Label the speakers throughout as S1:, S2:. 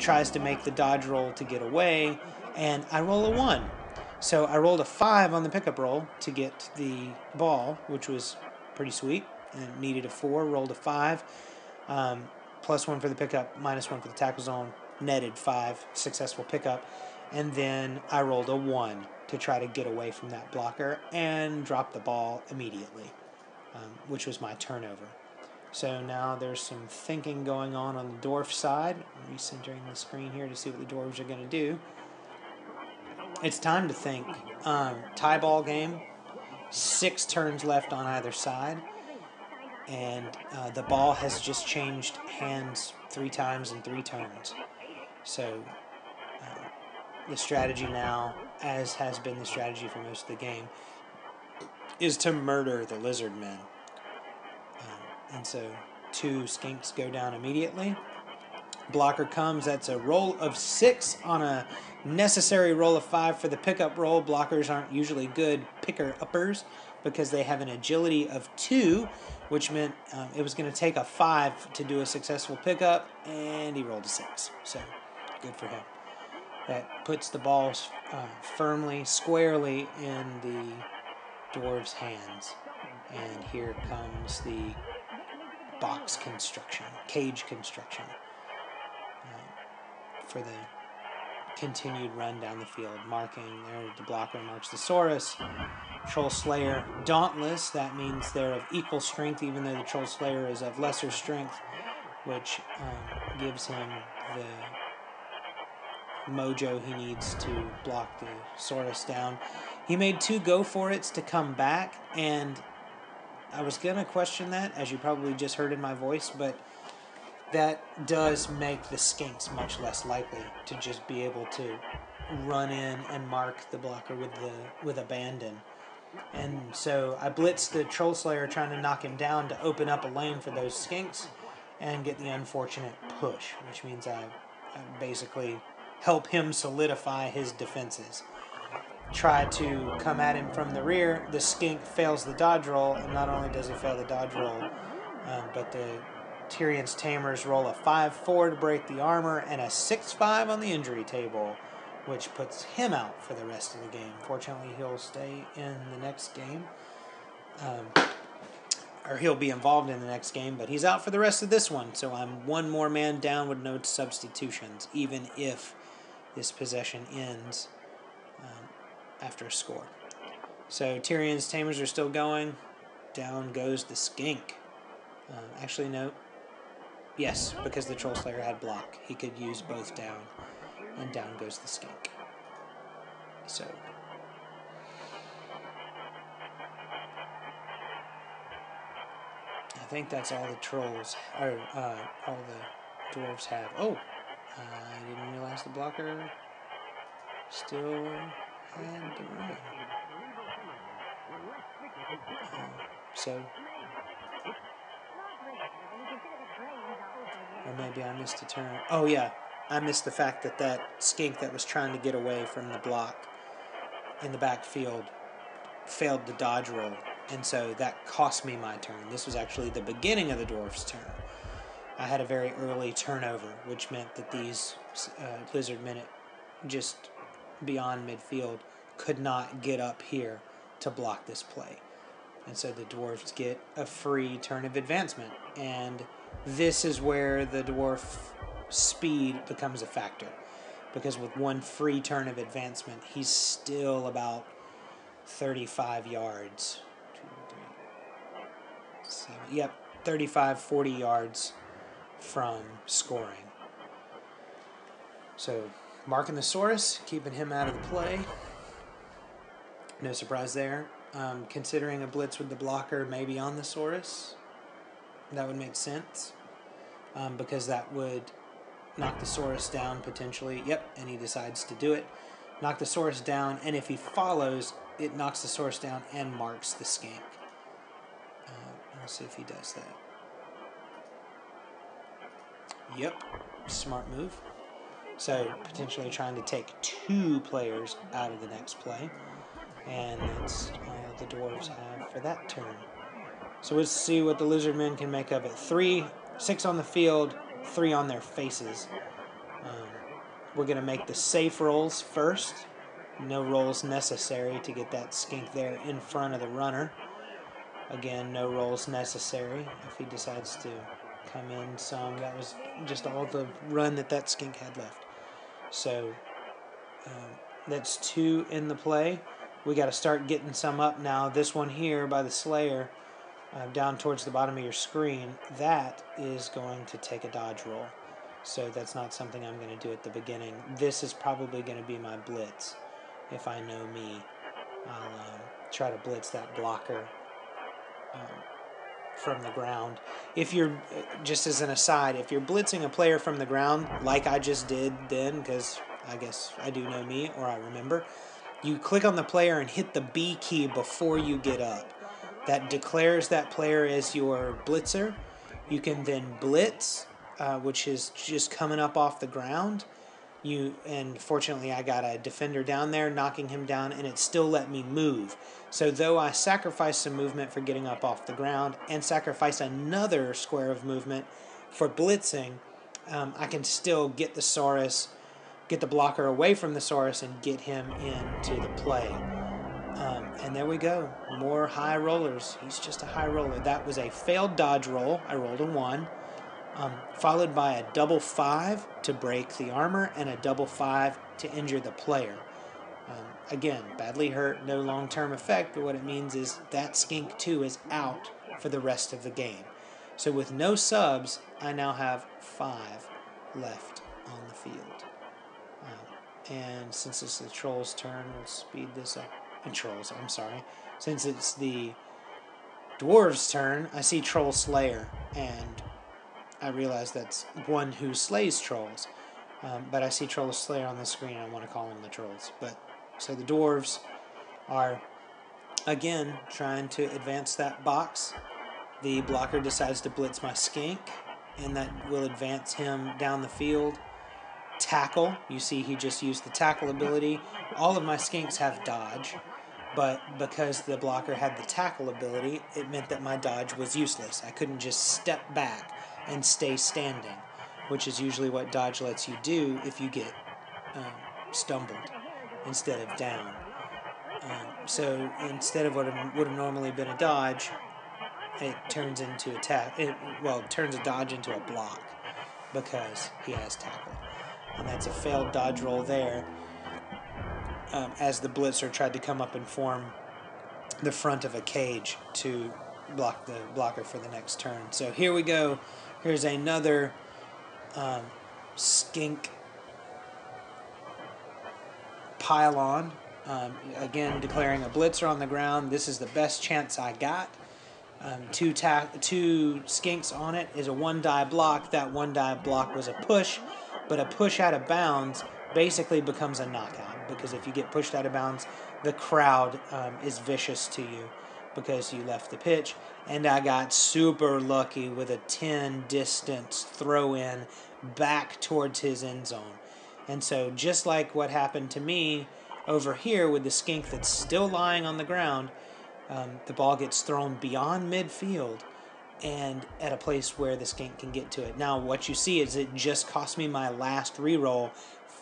S1: tries to make the dodge roll to get away, and I roll a 1. So I rolled a 5 on the pickup roll to get the ball, which was pretty sweet, and needed a 4, rolled a 5, plus 1 for the pickup, minus 1 for the tackle zone, netted 5, successful pickup, and then I rolled a 1 to try to get away from that blocker and drop the ball immediately, which was my turnover. So now there's some thinking going on the dwarf side. I'm recentering the screen here to see what the dwarves are going to do. It's time to think. Tie ball game, 6 turns left on either side, and the ball has just changed hands 3 times in 3 turns. So the strategy now, as has been the strategy for most of the game, is to murder the lizard men. And so 2 skinks go down immediately. Blocker comes. That's a roll of 6 on a necessary roll of 5 for the pickup roll. Blockers aren't usually good picker-uppers because they have an agility of 2, which meant it was going to take a 5 to do a successful pickup, and he rolled a 6. So good for him. That puts the balls firmly, squarely in the dwarves' hands. And here comes the box construction, cage construction, for the continued run down the field. Marking there, the blocker marks the Saurus. Troll Slayer dauntless. That means they're of equal strength, even though the Troll Slayer is of lesser strength, which gives him the mojo he needs to block the Saurus down. He made 2 go for it's to come back, and I was going to question that, as you probably just heard in my voice, but that does make the skinks much less likely to just be able to run in and mark the blocker with abandon. And so I blitzed the Troll Slayer trying to knock him down to open up a lane for those skinks and get the unfortunate push, which means I basically help him solidify his defenses. Try to come at him from the rear. The skink fails the dodge roll, and not only does he fail the dodge roll, but the Tyrion's Tamers roll a 5-4 to break the armor and a 6-5 on the injury table, which puts him out for the rest of the game. Fortunately, he'll stay in the next game, or he'll be involved in the next game, but he's out for the rest of this one, so I'm 1 more man down with no substitutions, even if this possession ends after a score. So Tyrion's Tamers are still going. Down goes the skink. Actually, no. Yes, because the Troll Slayer had block. He could use both down. And down goes the skink. So I think that's all the trolls, or all the dwarves have. Oh, I didn't realize the blocker still had the run. So, or maybe I missed a turn. Oh yeah, I missed the fact that that skink that was trying to get away from the block in the backfield failed the dodge roll, and so that cost me my turn. This was actually the beginning of the dwarf's turn. I had a very early turnover, which meant that these lizard men just beyond midfield could not get up here to block this play. And so the dwarves get a free turn of advancement. And this is where the dwarf speed becomes a factor. Because with 1 free turn of advancement, he's still about 35 yards. 2, 3, 7, yep, 35, 40 yards from scoring. So marking the Saurus, keeping him out of the play. No surprise there. Considering a blitz with the blocker maybe on the Saurus, that would make sense, because that would knock the Saurus down potentially. Yep, and he decides to do it. Knock the Saurus down, and if he follows, it knocks the Saurus down and marks the skink. Let's see if he does that. Yep, smart move. So potentially trying to take 2 players out of the next play. And that's all the dwarves have for that turn. So let's see what the lizard men can make of it. 6 on the field, 3 on their faces. We're going to make the safe rolls first. No rolls necessary to get that skink there in front of the runner. Again, no rolls necessary if he decides to come in some. That was just all the run that skink had left. So that's 2 in the play. We got to start getting some up now. This one here by the Slayer, down towards the bottom of your screen, that is going to take a dodge roll. So that's not something I'm going to do at the beginning. This is probably going to be my blitz. If I know me, I'll try to blitz that blocker from the ground. If you're, just as an aside, if you're blitzing a player from the ground, like I just did then, because I guess I do know me, or I remember, you click on the player and hit the B key before you get up. That declares that player as your blitzer. You can then blitz, which is just coming up off the ground. And fortunately I got a defender down there knocking him down, and it still let me move. So though I sacrificed some movement for getting up off the ground and sacrifice another square of movement for blitzing, I can still get the Saurus, get the blocker away from the Saurus and get him into the play. And there we go. More high rollers. He's just a high roller. That was a failed dodge roll. I rolled a 1. Followed by a double 5 to break the armor and a double 5 to injure the player. Again, badly hurt, no long-term effect, but what it means is that skink 2 is out for the rest of the game. So with no subs, I now have 5 left on the field. And since it's the Troll's turn, we'll speed this up. Trolls, I'm sorry. Since it's the Dwarves' turn, I see Troll Slayer, and I realize that's one who slays trolls. But I see Troll Slayer on the screen, and I want to call them the trolls. So the Dwarves are, again, trying to advance that box. The blocker decides to blitz my skink, and that will advance him down the field. Tackle, you see he just used the tackle ability. All of my skinks have dodge, but because the blocker had the tackle ability, it meant that my dodge was useless. I couldn't just step back and stay standing, which is usually what dodge lets you do if you get stumbled instead of down. So instead of what would have normally been a dodge, it turns into it turns a dodge into a block because he has tackle. And that's a failed dodge roll there, as the blitzer tried to come up and form the front of a cage to block the blocker for the next turn. So here we go. Here's another skink pylon. Again, declaring a blitzer on the ground. This is the best chance I got. 2 skinks on it is a 1-die block. That 1-die block was a push, but a push out of bounds basically becomes a knockout, because if you get pushed out of bounds, the crowd is vicious to you because you left the pitch. And I got super lucky with a 10 distance throw in back towards his end zone. And so just like what happened to me over here with the skink that's still lying on the ground, the ball gets thrown beyond midfield and at a place where the skink can get to it. Now what you see is it just cost me my last reroll,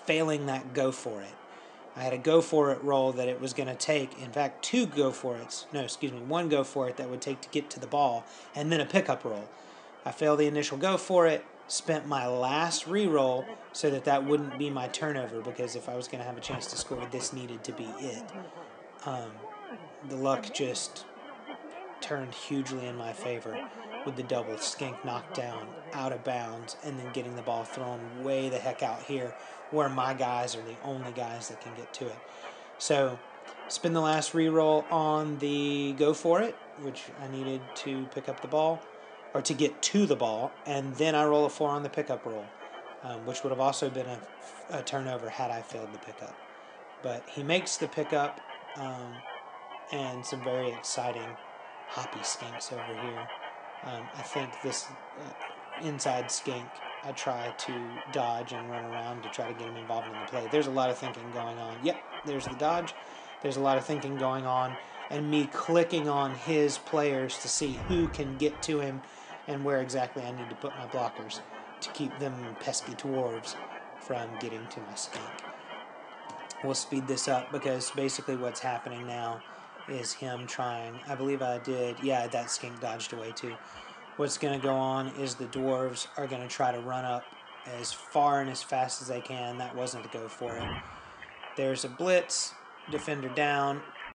S1: failing that go for it. I had a go for it roll that it was going to take, in fact 2 go for it's, no excuse me, 1 go for it that would take to get to the ball, and then a pickup roll. I failed the initial go for it, spent my last reroll so that wouldn't be my turnover, because if I was going to have a chance to score, this needed to be it. The luck just turned hugely in my favor with the double skink knockdown out of bounds and then getting the ball thrown way the heck out here where my guys are the only guys that can get to it. So spin the last reroll on the go for it, which I needed to pick up the ball or to get to the ball, and then I roll a 4 on the pickup roll, which would have also been a turnover had I failed the pickup. But he makes the pickup, and some very exciting hoppy skinks over here. I think this inside skink, I try to dodge and run around to try to get him involved in the play. There's a lot of thinking going on. Yep, there's the dodge. There's a lot of thinking going on, and me clicking on his players to see who can get to him and where exactly I need to put my blockers to keep them pesky dwarves from getting to my skink. We'll speed this up because basically what's happening now is him trying, I believe I did, yeah, that skink dodged away too. What's going to go on is the dwarves are going to try to run up as far and as fast as they can. That wasn't the go for it. There's a blitz, defender down,